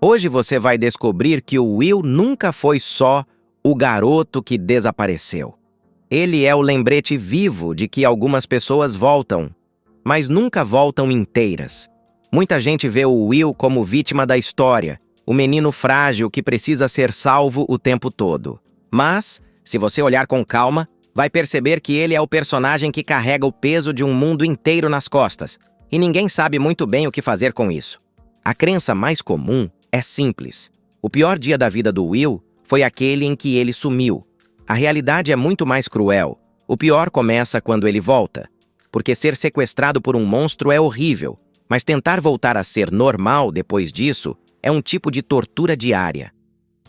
Hoje você vai descobrir que o Will nunca foi só o garoto que desapareceu. Ele é o lembrete vivo de que algumas pessoas voltam, mas nunca voltam inteiras. Muita gente vê o Will como vítima da história, o menino frágil que precisa ser salvo o tempo todo. Mas, se você olhar com calma, vai perceber que ele é o personagem que carrega o peso de um mundo inteiro nas costas, e ninguém sabe muito bem o que fazer com isso. A crença mais comum é simples. O pior dia da vida do Will foi aquele em que ele sumiu. A realidade é muito mais cruel. O pior começa quando ele volta. Porque ser sequestrado por um monstro é horrível, mas tentar voltar a ser normal depois disso é um tipo de tortura diária.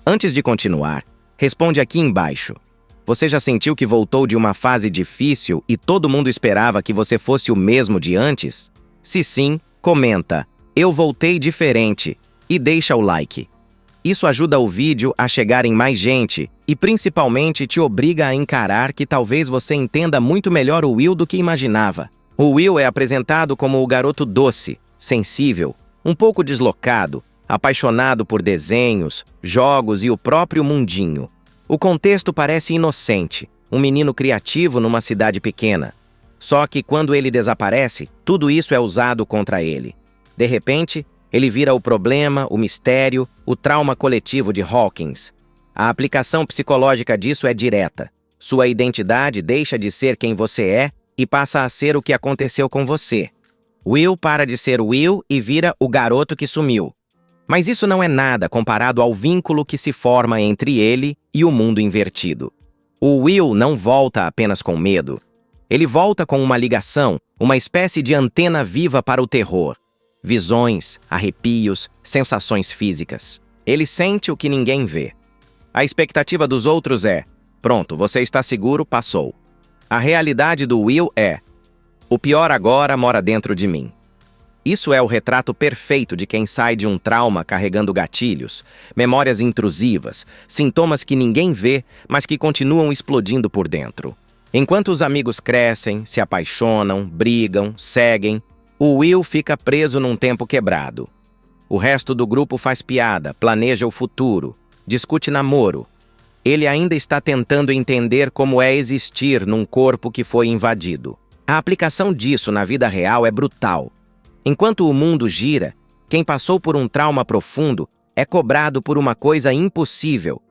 Antes de continuar, responde aqui embaixo. Você já sentiu que voltou de uma fase difícil e todo mundo esperava que você fosse o mesmo de antes? Se sim, comenta, eu voltei diferente, e deixa o like. Isso ajuda o vídeo a chegar em mais gente e principalmente te obriga a encarar que talvez você entenda muito melhor o Will do que imaginava. O Will é apresentado como o garoto doce, sensível, um pouco deslocado, apaixonado por desenhos, jogos e o próprio mundinho. O contexto parece inocente, um menino criativo numa cidade pequena. Só que quando ele desaparece, tudo isso é usado contra ele. De repente, ele vira o problema, o mistério, o trauma coletivo de Hawkins. A aplicação psicológica disso é direta. Sua identidade deixa de ser quem você é e passa a ser o que aconteceu com você. Will para de ser Will e vira o garoto que sumiu. Mas isso não é nada comparado ao vínculo que se forma entre ele e o mundo invertido. O Will não volta apenas com medo. Ele volta com uma ligação, uma espécie de antena viva para o terror. Visões, arrepios, sensações físicas. Ele sente o que ninguém vê. A expectativa dos outros é: pronto, você está seguro, passou. A realidade do Will é: o pior agora mora dentro de mim. Isso é o retrato perfeito de quem sai de um trauma carregando gatilhos, memórias intrusivas, sintomas que ninguém vê, mas que continuam explodindo por dentro. Enquanto os amigos crescem, se apaixonam, brigam, seguem, o Will fica preso num tempo quebrado. O resto do grupo faz piada, planeja o futuro, discute namoro. Ele ainda está tentando entender como é existir num corpo que foi invadido. A aplicação disso na vida real é brutal. Enquanto o mundo gira, quem passou por um trauma profundo é cobrado por uma coisa impossível: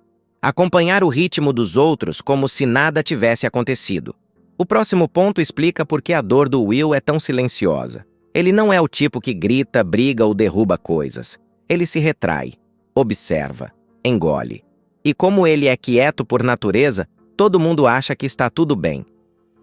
acompanhar o ritmo dos outros como se nada tivesse acontecido. O próximo ponto explica por que a dor do Will é tão silenciosa. Ele não é o tipo que grita, briga ou derruba coisas. Ele se retrai, observa, engole. E como ele é quieto por natureza, todo mundo acha que está tudo bem.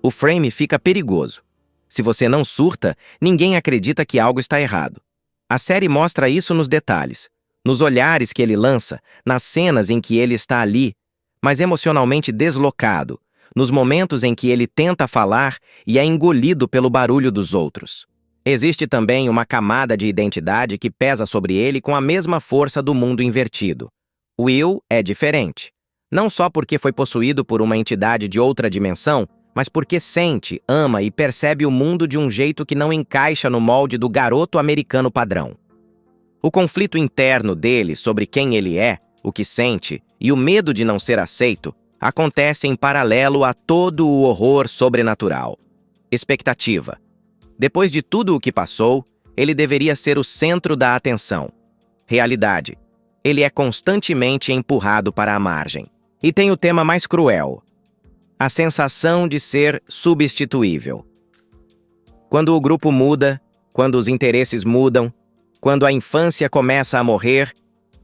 O frame fica perigoso. Se você não surta, ninguém acredita que algo está errado. A série mostra isso nos detalhes, nos olhares que ele lança, nas cenas em que ele está ali, mas emocionalmente deslocado, nos momentos em que ele tenta falar e é engolido pelo barulho dos outros. Existe também uma camada de identidade que pesa sobre ele com a mesma força do mundo invertido. Will é diferente. Não só porque foi possuído por uma entidade de outra dimensão, mas porque sente, ama e percebe o mundo de um jeito que não encaixa no molde do garoto americano padrão. O conflito interno dele sobre quem ele é, o que sente e o medo de não ser aceito acontece em paralelo a todo o horror sobrenatural. Expectativa. Depois de tudo o que passou, ele deveria ser o centro da atenção. Realidade. Ele é constantemente empurrado para a margem. E tem o tema mais cruel: a sensação de ser substituível. Quando o grupo muda, quando os interesses mudam, quando a infância começa a morrer,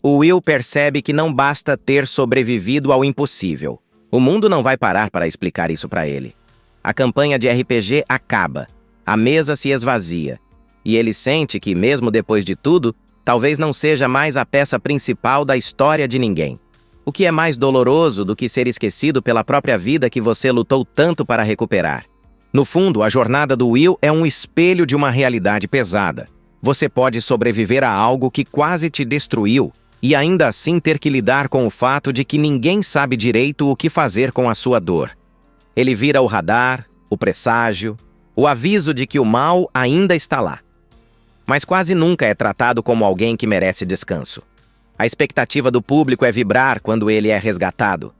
o Will percebe que não basta ter sobrevivido ao impossível. O mundo não vai parar para explicar isso para ele. A campanha de RPG acaba, a mesa se esvazia, e ele sente que, mesmo depois de tudo, talvez não seja mais a peça principal da história de ninguém. O que é mais doloroso do que ser esquecido pela própria vida que você lutou tanto para recuperar? No fundo, a jornada do Will é um espelho de uma realidade pesada. Você pode sobreviver a algo que quase te destruiu e ainda assim ter que lidar com o fato de que ninguém sabe direito o que fazer com a sua dor. Ele vira o radar, o presságio, o aviso de que o mal ainda está lá. Mas quase nunca é tratado como alguém que merece descanso. A expectativa do público é vibrar quando ele é resgatado.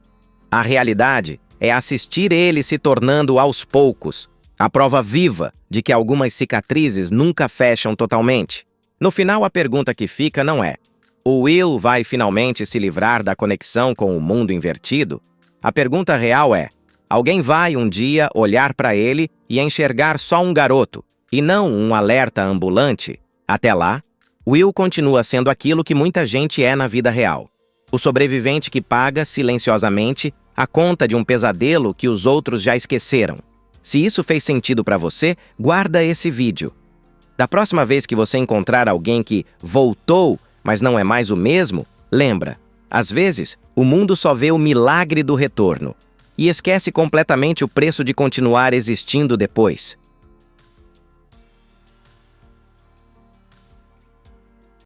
A realidade é assistir ele se tornando aos poucos a prova viva de que algumas cicatrizes nunca fecham totalmente. No final, a pergunta que fica não é: o Will vai finalmente se livrar da conexão com o mundo invertido? A pergunta real é: alguém vai um dia olhar para ele e enxergar só um garoto, e não um alerta ambulante? Até lá, Will continua sendo aquilo que muita gente é na vida real. O sobrevivente que paga silenciosamente a conta de um pesadelo que os outros já esqueceram. Se isso fez sentido para você, guarda esse vídeo. Da próxima vez que você encontrar alguém que voltou, mas não é mais o mesmo, lembra, às vezes, o mundo só vê o milagre do retorno e esquece completamente o preço de continuar existindo depois.